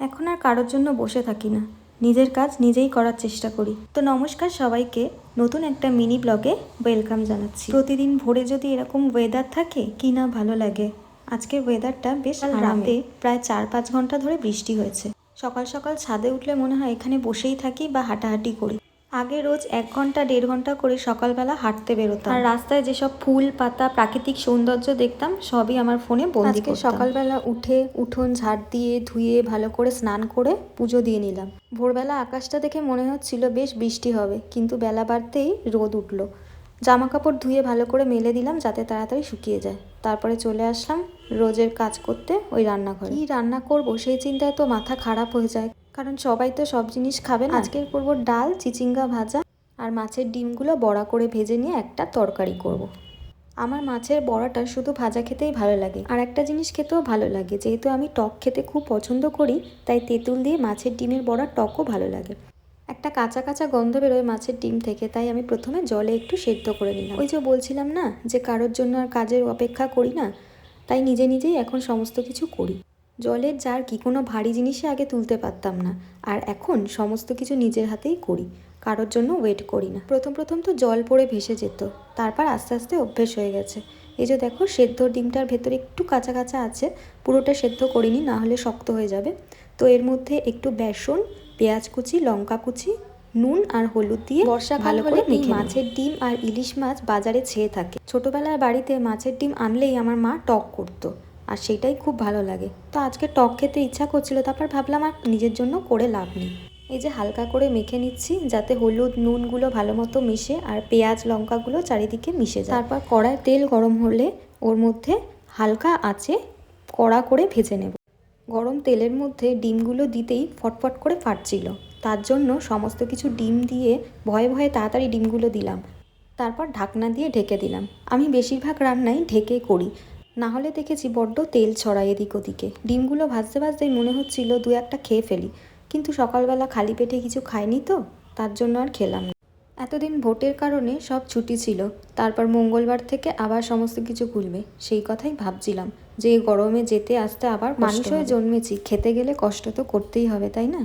এখন আর কারোর জন্য বসে থাকি না, নিজের কাজ নিজেই করার চেষ্টা করি। তো নমস্কার সবাইকে, নতুন একটা মিনি ব্লগে ওয়েলকাম জানাচ্ছি। প্রতিদিন ভোরে যদি এরকম ওয়েদার থাকে কি না ভালো লাগে। আজকের ওয়েদারটা বেশ রাতে প্রায় 4-5 ঘন্টা ধরে বৃষ্টি হয়েছে। সকাল সকাল ছাদে উঠলে মনে হয় এখানে বসেই থাকি বা হাঁটাহাঁটি করি। আগে রোজ 1 ঘন্টা 1.5 ঘন্টা করে সকালবেলা হাঁটতে বেরোতাম, আর রাস্তায় যেসব ফুল পাতা প্রাকৃতিক সৌন্দর্য দেখতাম সবই আমার ফোনে বন্দি করতাম। সকালবেলা উঠে উঠোন ঝাড় দিয়ে ধুয়ে ভালো করে স্নান করে পুজো দিয়ে নিলাম। ভোরবেলা আকাশটা দেখে মনে হচ্ছিল বেশ বৃষ্টি হবে, কিন্তু বেলা বাড়তেই রোদ উঠলো। জামা কাপড় ধুয়ে ভালো করে মেলে দিলাম যাতে তাড়াতাড়ি শুকিয়ে যায়। তারপরে চলে আসলাম রোজের কাজ করতে ওই রান্নাঘরে। কি রান্না করব সেই চিন্তায় তো মাথা খারাপ হয়ে যায়, কারণ সবাই তো সব জিনিস খাবে না। আজকে করব ডাল, চিচিঙ্গা ভাজা আর মাছের ডিমগুলো বড়া করে ভেজে নিয়ে একটা তরকারি করব। আমার মাছের বড়াটা শুধু ভাজা খেতেই ভালো লাগে, আর একটা জিনিস খেতেও ভালো লাগে। যেহেতু আমি টক খেতে খুব পছন্দ করি, তাই তেঁতুল দিয়ে মাছের ডিমের বড়া টকও ভালো লাগে। একটা কাঁচা কাঁচা গন্ধ বেরোয় মাছের ডিম থেকে, তাই আমি প্রথমে জলে একটু সেদ্ধ করে নিলাম। ওই যে বলছিলাম না যে কারোর জন্য আর কাজের অপেক্ষা করি না, তাই নিজে নিজেই এখন সমস্ত কিছু করি। জলের জার কি কোনো ভারী জিনিসে আগে তুলতে পারতাম না, আর এখন সমস্ত কিছু নিজের হাতেই করি, কারোর জন্য ওয়েট করি না। প্রথম প্রথম তো জল পড়ে ভেসে যেত, তারপর আস্তে আস্তে অভ্যেস হয়ে গেছে। এই যে দেখো সেদ্ধ ডিমটার ভেতরে একটু কাঁচা কাঁচা আছে, পুরোটা সেদ্ধ করিনি, না হলে শক্ত হয়ে যাবে। তো এর মধ্যে একটু বেসন, পেঁয়াজ কুচি, লঙ্কা কুচি, নুন আর হলুদ দিয়ে ভালো করে মেখে। মাছের ডিম আর ইলিশ মাছ বাজারে ছেয়ে থাকে। ছোটবেলায় বাড়িতে মাছের ডিম আনলেই আমার মা টক করতো, আর সেটাই খুব ভালো লাগে। তো আজকে টক খেতে ইচ্ছা করছিল, তারপর ভাবলাম আর নিজের জন্য করে লাভ নেই। এই যে হালকা করে মেখে নিচ্ছি যাতে হলুদ নুনগুলো ভালো মতো মিশে আর পেঁয়াজ লঙ্কাগুলো চারিদিকে মিশে যায়। তারপর কড়ায় তেল গরম হলে ওর মধ্যে হালকা আঁচে কড়া করে ভেজে নেব। গরম তেলের মধ্যে ডিমগুলো দিতেই ফটফট করে ফাটছিল, তার জন্য সমস্ত কিছু ডিম দিয়ে ভয়ে ভয়ে তাড়াতাড়ি ডিমগুলো দিলাম। তারপর ঢাকনা দিয়ে ঢেকে দিলাম। আমি বেশিরভাগ রান্নাই ঢেকে করি, না হলে দেখেছি বড্ড তেল ছড়ায় এদিক ওদিকে। ডিমগুলো ভাজতে ভাজতেই মনে হচ্ছিল 2-1টা খেয়ে ফেলি, কিন্তু সকালবেলা খালি পেটে কিছু খাইনি তো, তার জন্য আর খেলাম না। এতদিন ভোটের কারণে সব ছুটি ছিল, তারপর মঙ্গলবার থেকে আবার সমস্ত কিছু খুলবে। সেই কথাই ভাবছিলাম যে গরমে যেতে আসতে আবার মানুষ হয়ে জন্মেছি, খেতে গেলে কষ্ট তো করতেই হবে, তাই না?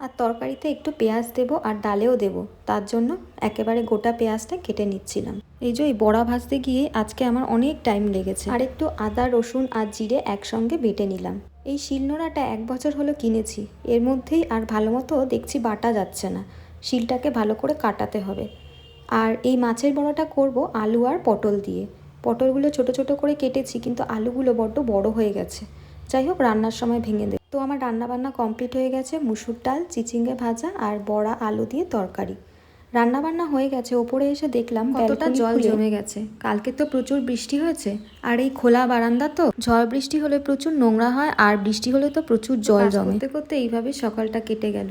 আর তরকারিতে একটু পেঁয়াজ দেবো আর ডালেও দেবো, তার জন্য একেবারে গোটা পেঁয়াজটা কেটে নিচ্ছিলাম। এই যে এই বড়া ভাজতে গিয়ে আজকে আমার অনেক টাইম লেগেছে। আর একটু আদা রসুন আর জিরে একসঙ্গে বেটে নিলাম। এই শিলনোড়াটা 1 বছর হলো কিনেছি, এর মধ্যেই আর ভালো মতো দেখছি বাটা যাচ্ছে না। শিলটাকে ভালো করে কাটাতে হবে। আর এই মাছের বড়াটা করব আলু আর পটল দিয়ে। পটলগুলো ছোট ছোট করে কেটেছি, কিন্তু আলুগুলো বড্ড বড় হয়ে গেছে। যাই হোক, রান্নার সময় ভেঙে দেব। তো আমার রান্নাবান্না কমপ্লিট হয়ে গেছে। মুসুর ডাল, চিচিঙ্গে ভাজা আর বড়া আলু দিয়ে তরকারি। রান্নাবান্না হয়ে গেছে, ওপরে এসে দেখলাম কতটা জল জমে গেছে। কালকে তো প্রচুর বৃষ্টি হয়েছে, আর এই খোলা বারান্দা তো ঝড় বৃষ্টি হলে প্রচুর নোংরা হয়, আর বৃষ্টি হলে তো প্রচুর জল জমে। করতে করতে এইভাবে সকালটা কেটে গেল।